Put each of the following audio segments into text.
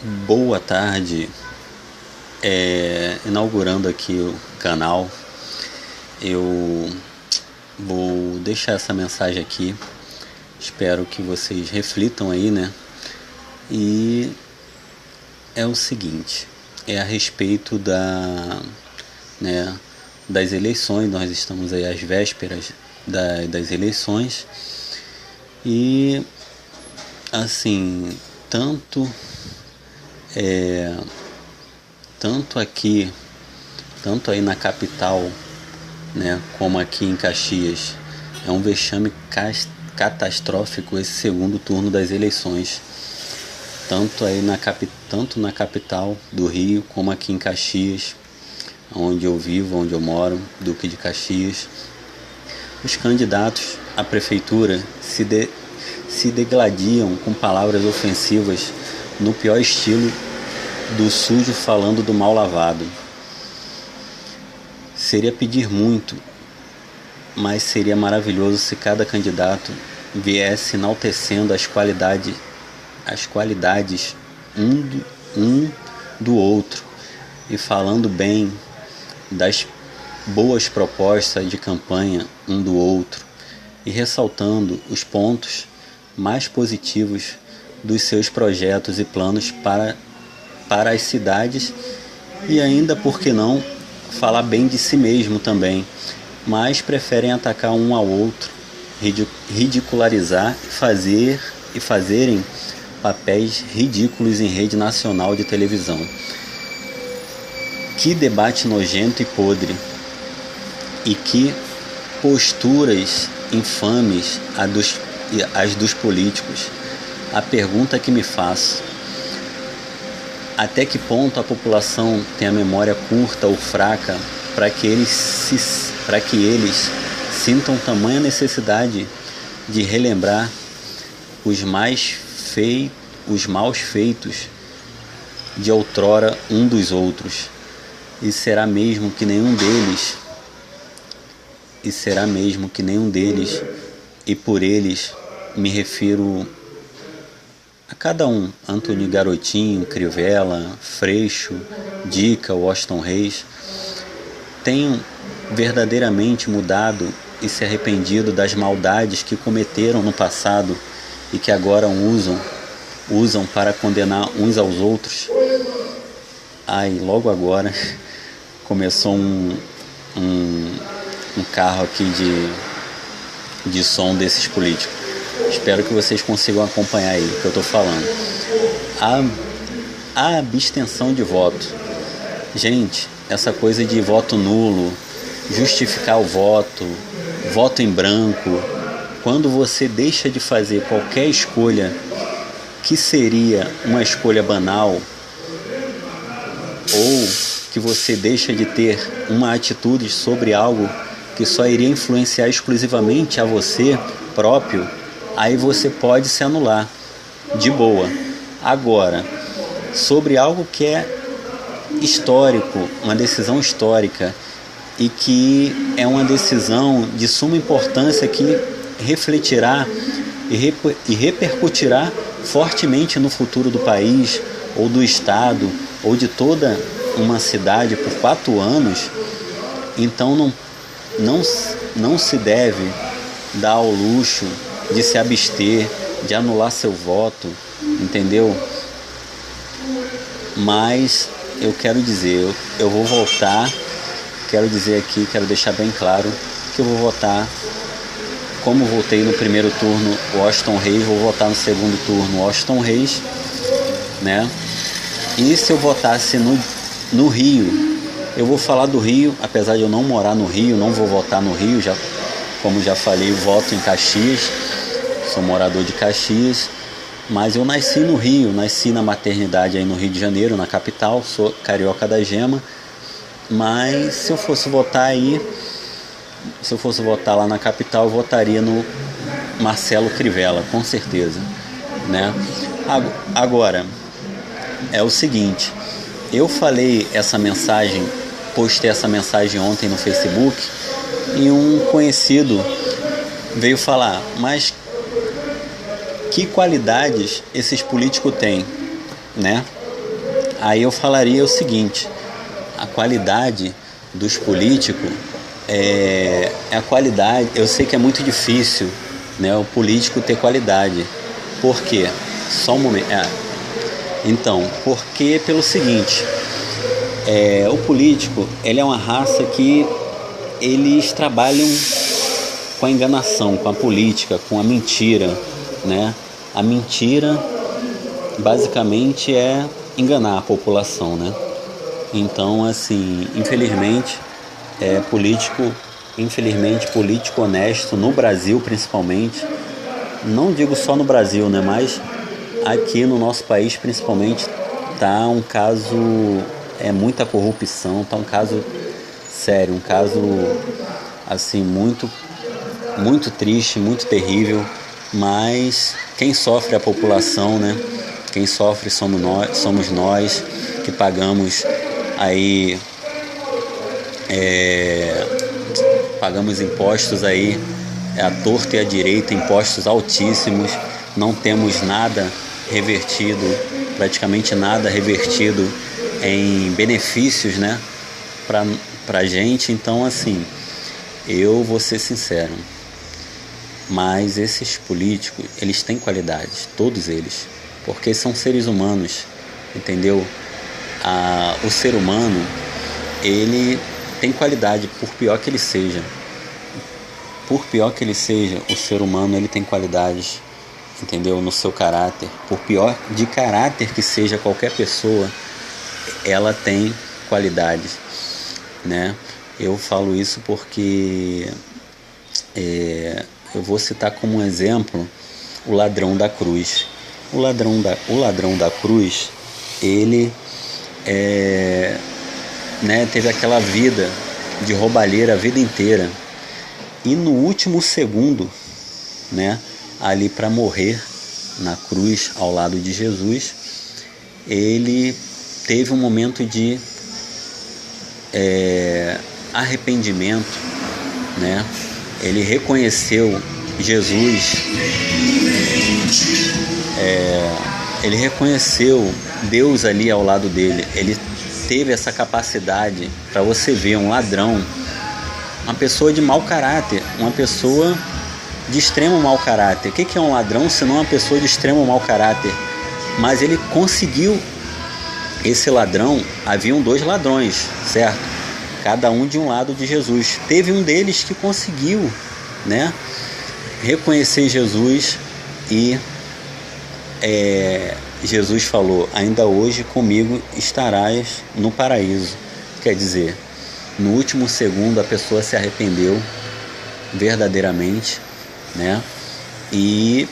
Boa tarde, inaugurando aqui o canal, eu vou deixar essa mensagem aqui, espero que vocês reflitam aí, né? E é o seguinte, é a respeito né, das eleições, nós estamos aí às vésperas das eleições e, assim, tanto aqui, tanto aí na capital, né, como aqui em Caxias, é um vexame catastrófico esse segundo turno das eleições, tanto na capital do Rio como aqui em Caxias, onde eu vivo, onde eu moro, Duque de Caxias. Os candidatos à prefeitura se degladiam com palavras ofensivas no pior estilo do sujo falando do mal lavado. Seria pedir muito, mas seria maravilhoso se cada candidato viesse enaltecendo as qualidades um do outro e falando bem das boas propostas de campanha um do outro e ressaltando os pontos mais positivos dos seus projetos e planos para as cidades e ainda, por que não, falar bem de si mesmo também, mas preferem atacar um ao outro, ridicularizar e fazerem papéis ridículos em rede nacional de televisão. Que debate nojento e podre, e que posturas infames as dos políticos. A pergunta que me faço: até que ponto a população tem a memória curta ou fraca para que eles sintam tamanha necessidade de relembrar os maus feitos de outrora um dos outros? E será mesmo que nenhum deles, e por eles me refiro a cada um, Antony Garotinho, Crivella, Freixo, Dica, Washington Reis, tenham verdadeiramente mudado e se arrependido das maldades que cometeram no passado e que agora usam para condenar uns aos outros? Logo agora começou um carro aqui de som desses políticos. Espero que vocês consigam acompanhar aí o que eu estou falando. A abstenção de voto. Gente, essa coisa de voto nulo, justificar o voto em branco, quando você deixa de fazer qualquer escolha que seria uma escolha banal, ou que você deixa de ter uma atitude sobre algo que só iria influenciar exclusivamente a você próprio, aí você pode se anular, de boa. Agora, sobre algo que é histórico, uma decisão histórica, e que é uma decisão de suma importância que refletirá e repercutirá fortemente no futuro do país, ou do estado, ou de toda uma cidade por 4 anos, então não se deve dar ao luxo de se abster, de anular seu voto, entendeu? Mas eu quero dizer, eu vou votar, quero dizer aqui, quero deixar bem claro que eu vou votar, como votei no primeiro turno Washington Reis, vou votar no segundo turno Washington Reis, né? E se eu votasse no Rio, eu vou falar do Rio, apesar de eu não morar no Rio, não vou votar no Rio, como já falei, eu voto em Caxias, sou morador de Caxias, mas eu nasci no Rio, nasci na maternidade aí no Rio de Janeiro, na capital, sou carioca da gema, mas se eu fosse votar lá na capital, eu votaria no Marcelo Crivella, com certeza, né? Agora, é o seguinte, eu falei essa mensagem, postei essa mensagem ontem no Facebook, e um conhecido veio falar, mas que qualidades esses políticos têm, né? Aí eu falaria o seguinte: a qualidade dos políticos é a qualidade. Eu sei que é muito difícil, né, o político ter qualidade. Por quê? Só um momento. Então, porque pelo seguinte, o político, ele é uma raça que eles trabalham com a enganação, com a política, com a mentira, né? A mentira basicamente é enganar a população, né? Então, assim, infelizmente político honesto no Brasil, principalmente, não digo só no Brasil, né, mas aqui no nosso país principalmente tá um caso, muita corrupção, tá um caso sério, um caso assim muito muito triste, muito terrível, mas quem sofre é a população, né? Quem sofre somos nós que pagamos aí pagamos impostos aí à torta e à direita, impostos altíssimos, não temos nada revertido, praticamente nada revertido em benefícios, né, pra gente. Então, assim, eu vou ser sincero, mas esses políticos, eles têm qualidades, todos eles, porque são seres humanos, entendeu? O ser humano, ele tem qualidade, por pior que ele seja. Por pior que ele seja, o ser humano, ele tem qualidades, entendeu? No seu caráter. Por pior de caráter que seja qualquer pessoa, ela tem qualidades, né? Eu falo isso porque eu vou citar como um exemplo o ladrão da cruz. O ladrão da cruz, ele teve aquela vida de roubalheira a vida inteira, e no último segundo, né, ali para morrer na cruz ao lado de Jesus, ele teve um momento de arrependimento, né? Ele reconheceu Jesus, ele reconheceu Deus ali ao lado dele. Ele teve essa capacidade, para você ver, um ladrão, uma pessoa de mau caráter, uma pessoa de extremo mau caráter. O que é um ladrão se não uma pessoa de extremo mau caráter? Mas ele conseguiu. Esse ladrão, haviam 2 ladrões, certo? Cada um de um lado de Jesus. Teve um deles que conseguiu, né, reconhecer Jesus, e Jesus falou: ainda hoje comigo estarás no paraíso. Quer dizer, no último segundo a pessoa se arrependeu verdadeiramente, né, e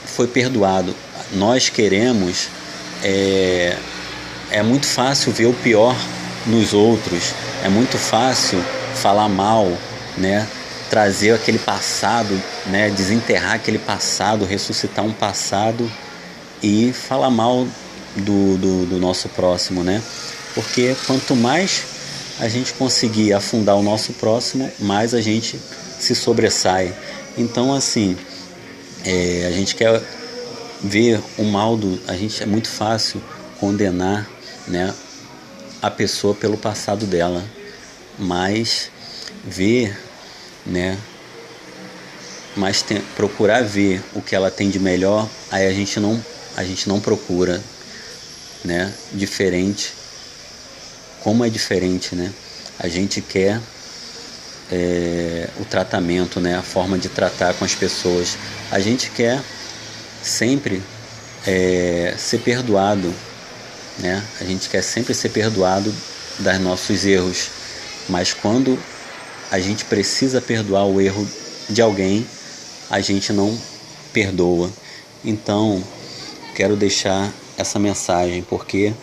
foi perdoado. Nós queremos, é muito fácil ver o pior nos outros, é muito fácil falar mal, né, trazer aquele passado, né, desenterrar aquele passado, ressuscitar um passado e falar mal do nosso próximo, né? Porque quanto mais a gente conseguir afundar o nosso próximo, mais a gente se sobressai. Então, assim, a gente quer ver o mal a gente, é muito fácil condenar, né, a pessoa pelo passado dela, mas ver, né, procurar ver o que ela tem de melhor, aí a gente não procura, né? Diferente, como é diferente, né? A gente quer o tratamento, né? A forma de tratar com as pessoas. A gente quer sempre ser perdoado, né? A gente quer sempre ser perdoado dos nossos erros, mas quando a gente precisa perdoar o erro de alguém, a gente não perdoa. Então, quero deixar essa mensagem, porque,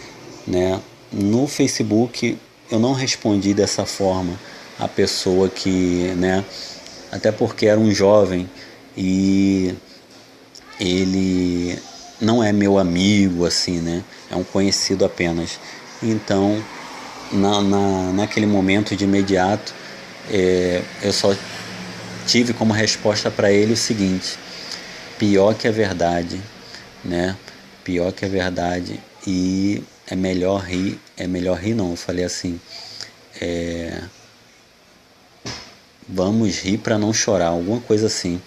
né, no Facebook eu não respondi dessa forma a pessoa que, né, até porque era um jovem e ele não é meu amigo, assim, né, é um conhecido apenas. Então, naquele momento de imediato, eu só tive como resposta para ele o seguinte: pior que a verdade, né? Pior que a verdade. E é melhor rir não, eu falei assim, vamos rir para não chorar, alguma coisa assim.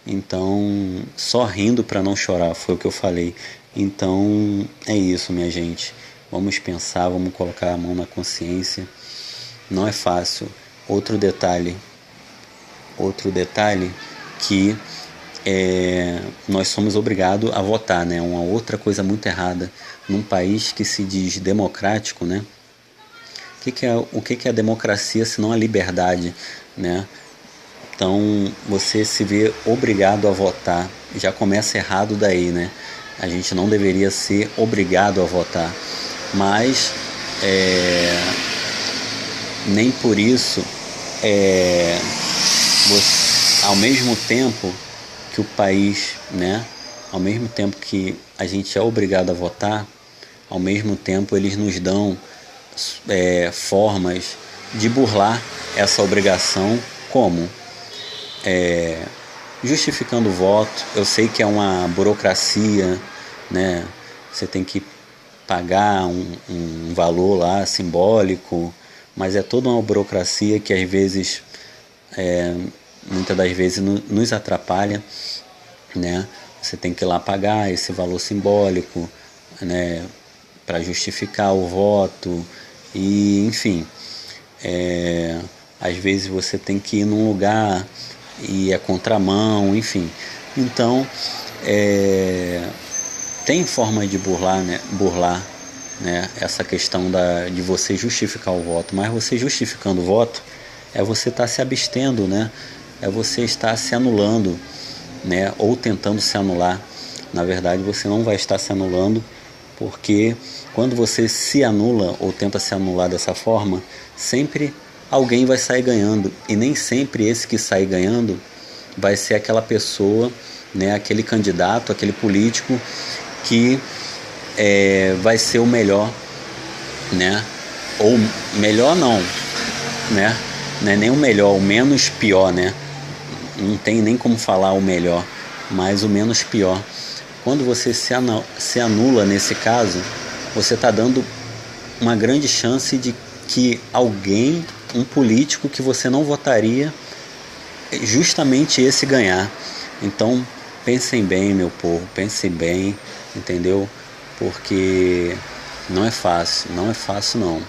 Então, só rindo para não chorar, foi o que eu falei. Então, é isso, minha gente. Vamos pensar, vamos colocar a mão na consciência. Não é fácil. Outro detalhe que nós somos obrigados a votar, né? Uma outra coisa muito errada num país que se diz democrático, né? O que é a democracia se não a liberdade, né? Então você se vê obrigado a votar, já começa errado daí, né? A gente não deveria ser obrigado a votar, mas nem por isso ao mesmo tempo que o país, né? Ao mesmo tempo que a gente é obrigado a votar, ao mesmo tempo eles nos dão formas de burlar essa obrigação, como justificando o voto. Eu sei que é uma burocracia, né? Você tem que pagar um valor lá simbólico, mas é toda uma burocracia que às vezes, muitas das vezes nos atrapalha, né? Você tem que ir lá pagar esse valor simbólico, né? Para justificar o voto e, enfim, às vezes você tem que ir num lugar e é contramão, enfim. Então, tem forma de burlar, né, essa questão de você justificar o voto, mas você justificando o voto é você estar se abstendo, né? É você estar se anulando, né? Ou tentando se anular. Na verdade, você não vai estar se anulando, porque quando você se anula ou tenta se anular dessa forma, sempre alguém vai sair ganhando, e nem sempre esse que sai ganhando vai ser aquela pessoa, né, aquele candidato, aquele político que vai ser o melhor, né? Ou melhor não, né? Não é nem o melhor, o menos pior, né? Não tem nem como falar o melhor, mas o menos pior. Quando você se anula nesse caso, você está dando uma grande chance de que alguém, um político que você não votaria, justamente esse ganhar. Então, pensem bem, meu povo, pensem bem, entendeu? Porque não é fácil não.